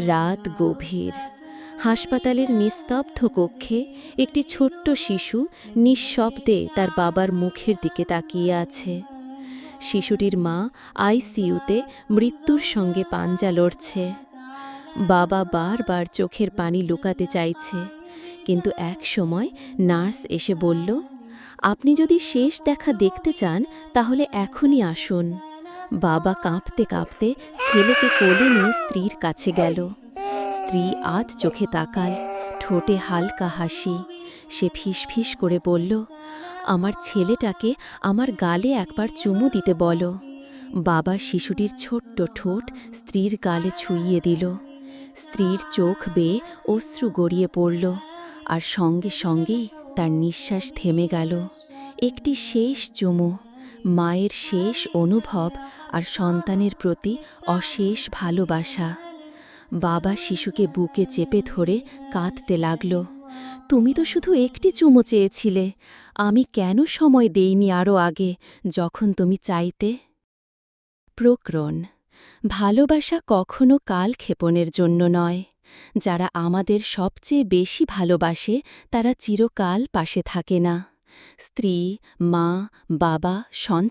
রাত গভীর। হাসপাতালের নিস্তব্ধ কক্ষে একটি ছোট্ট শিশু নিঃশব্দে তার বাবার মুখের দিকে তাকিয়ে আছে। শিশুটির মা আইসিইউতে মৃত্যুর সঙ্গে পাঞ্জা লড়ছে। বাবা বারবার চোখের পানি লুকাতে চাইছে, কিন্তু এক সময় নার্স এসে বলল, আপনি যদি শেষ দেখা দেখতে চান তাহলে এখনই আসুন। বাবা কাঁপতে কাঁপতে ছেলেকে কোলে নিয়ে স্ত্রীর কাছে গেল। স্ত্রী আধ চোখে তাকাল, ঠোঁটে হালকা হাসি। সে ফিসফিস করে বলল, আমার ছেলেটাকে আমার গালে একবার চুমু দিতে বলো। বাবা শিশুটির ছোট্ট ঠোঁট স্ত্রীর গালে ছুঁইয়ে দিল। স্ত্রীর চোখ বেয়ে অশ্রু গড়িয়ে পড়ল, আর সঙ্গে সঙ্গেই তার নিঃশ্বাস থেমে গেল। একটি শেষ চুমু, মায়ের শেষ অনুভব আর সন্তানের প্রতি অশেষ ভালোবাসা। বাবা শিশুকে বুকে চেপে ধরে কাঁদতে লাগল। তুমি তো শুধু একটি চুমো চেয়েছিলে, আমি কেন সময় দেইনি আরও আগে, যখন তুমি চাইতে? প্রকরণ: ভালোবাসা কখনো কালক্ষেপণের জন্য নয়। যারা আমাদের সবচেয়ে বেশি ভালোবাসে তারা চিরকাল পাশে থাকে না। স্ত্রী, মা, বাবা, সন্তান